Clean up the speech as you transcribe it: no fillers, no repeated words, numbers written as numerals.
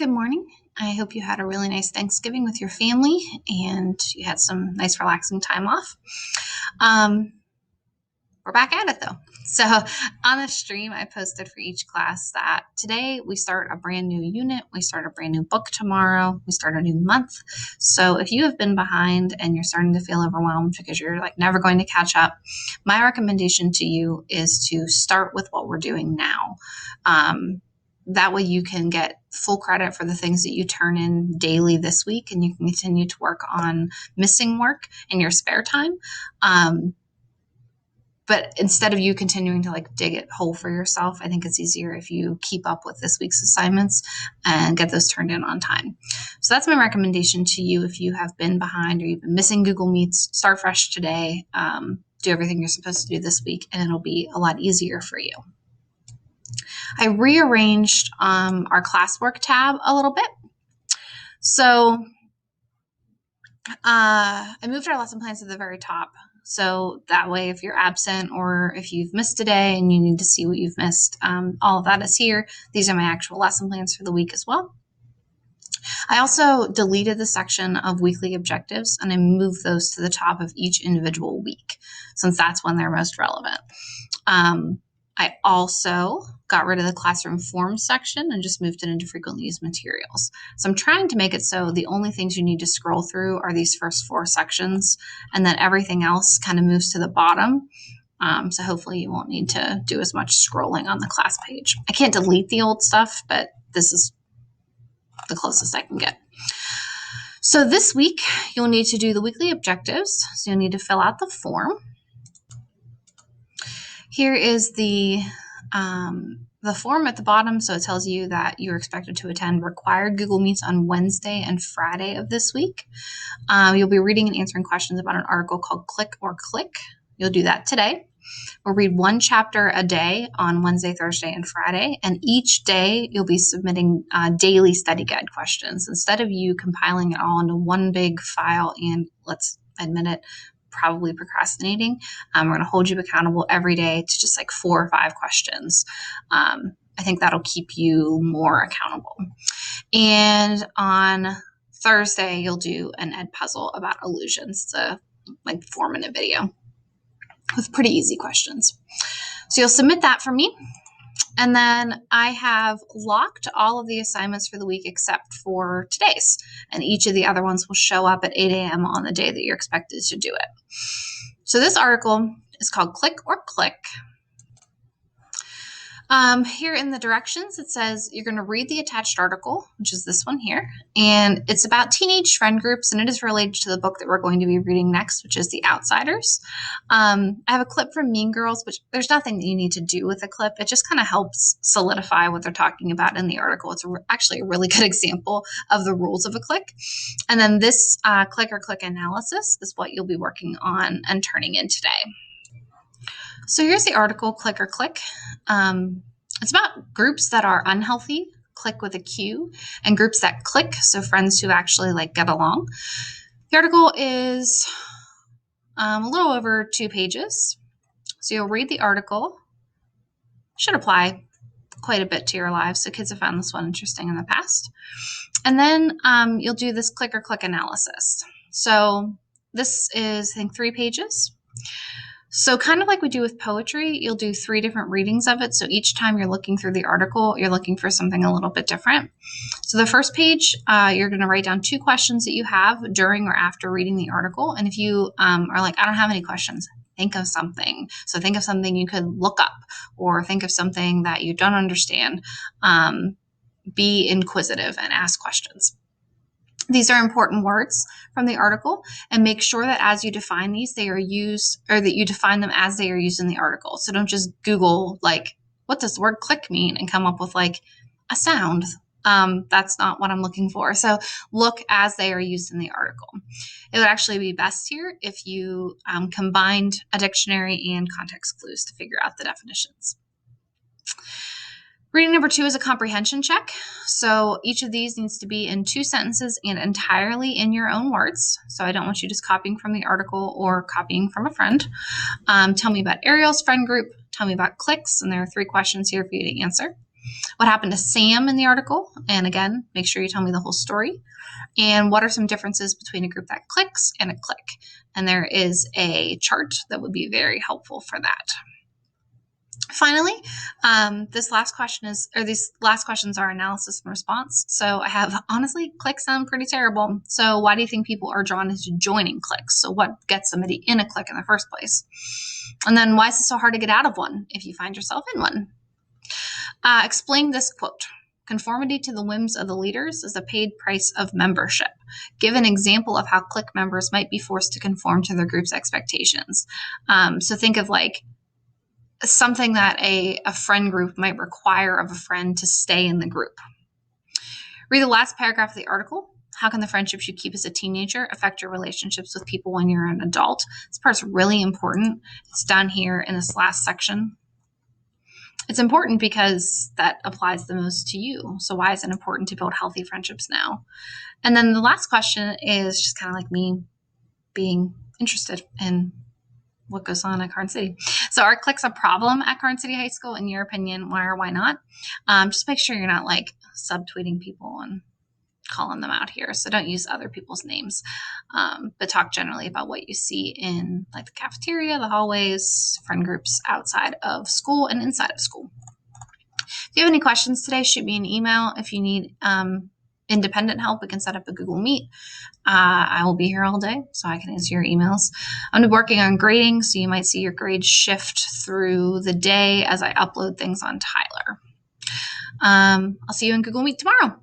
Good morning. I hope you had a really nice Thanksgiving with your family and you had some nice relaxing time off. We're back at it though. So on the stream, I posted for each class that today we start a brand new unit. We start a brand new book tomorrow. We start a new month. So if you have been behind and you're starting to feel overwhelmed because you're like never going to catch up, my recommendation to you is to start with what we're doing now. That way you can get full credit for the things that you turn in daily this week, and you can continue to work on missing work in your spare time. But instead of you continuing to like dig a hole for yourself, I think it's easier if you keep up with this week's assignments and get those turned in on time. So that's my recommendation to you. If you have been behind or you've been missing Google Meets, start fresh today. Do everything you're supposed to do this week, and it'll be a lot easier for you. I rearranged our classwork tab a little bit. So I moved our lesson plans to the very top. So that way, if you're absent or if you've missed a day and you need to see what you've missed, all of that is here. These are my actual lesson plans for the week as well. I also deleted the section of weekly objectives and I moved those to the top of each individual week, since that's when they're most relevant. I also got rid of the classroom forms section and just moved it into frequently used materials. So I'm trying to make it so the only things you need to scroll through are these first 4 sections, and then everything else kind of moves to the bottom. So hopefully you won't need to do as much scrolling on the class page. I can't delete the old stuff, but this is the closest I can get. So this week you'll need to do the weekly objectives. So you'll need to fill out the form. Here is the form at the bottom. So it tells you that you're expected to attend required Google Meets on Wednesday and Friday of this week. You'll be reading and answering questions about an article called Click or Click. You'll do that today. We'll read 1 chapter a day on Wednesday, Thursday, and Friday. And each day you'll be submitting daily study guide questions. Instead of you compiling it all into one big file and, let's admit it, probably procrastinating, we're going to hold you accountable every day to just like 4 or 5 questions. I think that'll keep you more accountable. And on Thursday, you'll do an ed puzzle about illusions. It's a like 4-minute video with pretty easy questions. So you'll submit that for me. And then I have locked all of the assignments for the week except for today's. And each of the other ones will show up at 8 a.m. on the day that you're expected to do it. So this article is called Click or Click. Here in the directions, it says you're going to read the attached article, which is this one here, and it's about teenage friend groups, and it is related to the book that we're going to be reading next, which is The Outsiders. I have a clip from Mean Girls, which there's nothing that you need to do with a clip. It just kind of helps solidify what they're talking about in the article. It's actually a really good example of the rules of a click. And then this click or click analysis is what you'll be working on and turning in today. So here's the article, Click or Click. It's about groups that are unhealthy, click with a Q, and groups that click, so friends who actually like get along. The article is a little over 2 pages. So you'll read the article. Should apply quite a bit to your lives, so kids have found this one interesting in the past. And then you'll do this click or click analysis. So this is, I think, 3 pages. So kind of like we do with poetry, you'll do 3 different readings of it. So each time you're looking through the article, you're looking for something a little bit different. So the first page, you're going to write down 2 questions that you have during or after reading the article. And if you are like, I don't have any questions, think of something. So think of something you could look up, or think of something that you don't understand. Be inquisitive and ask questions. These are important words from the article, and make sure that as you define these, they are used, or that you define them as they are used in the article. So don't just Google, like, what does the word click mean, and come up with like a sound. That's not what I'm looking for. So look as they are used in the article. It would actually be best here if you combined a dictionary and context clues to figure out the definitions. Reading number 2 is a comprehension check. So each of these needs to be in 2 sentences and entirely in your own words. So I don't want you just copying from the article or copying from a friend. Tell me about Ariel's friend group. Tell me about clicks. And there are 3 questions here for you to answer. What happened to Sam in the article? And again, make sure you tell me the whole story. And what are some differences between a group that clicks and a click? And there is a chart that would be very helpful for that. Finally, these last questions are analysis and response. So I have, honestly, clicks sound pretty terrible. So why do you think people are drawn into joining clicks? So what gets somebody in a click in the first place? And then why is it so hard to get out of one if you find yourself in one? Explain this quote. Conformity to the whims of the leaders is a paid price of membership. Give an example of how click members might be forced to conform to their group's expectations. So think of like something that a friend group might require of a friend to stay in the group. Read the last paragraph of the article. How can the friendships you keep as a teenager affect your relationships with people when you're an adult? This part's really important. It's down here in this last section. It's important because that applies the most to you. So why is it important to build healthy friendships now? And then the last question is just kind of like me being interested in what goes on at Karn City. So are clicks a problem at Karn City High School? In your opinion, why or why not? Just make sure you're not like subtweeting people and calling them out here. So don't use other people's names, but talk generally about what you see in like the cafeteria, the hallways, friend groups outside of school and inside of school. If you have any questions today, shoot me an email. If you need independent help, we can set up a Google Meet. I will be here all day, so I can answer your emails. I'm working on grading, so you might see your grades shift through the day as I upload things on Tyler. I'll see you in Google Meet tomorrow.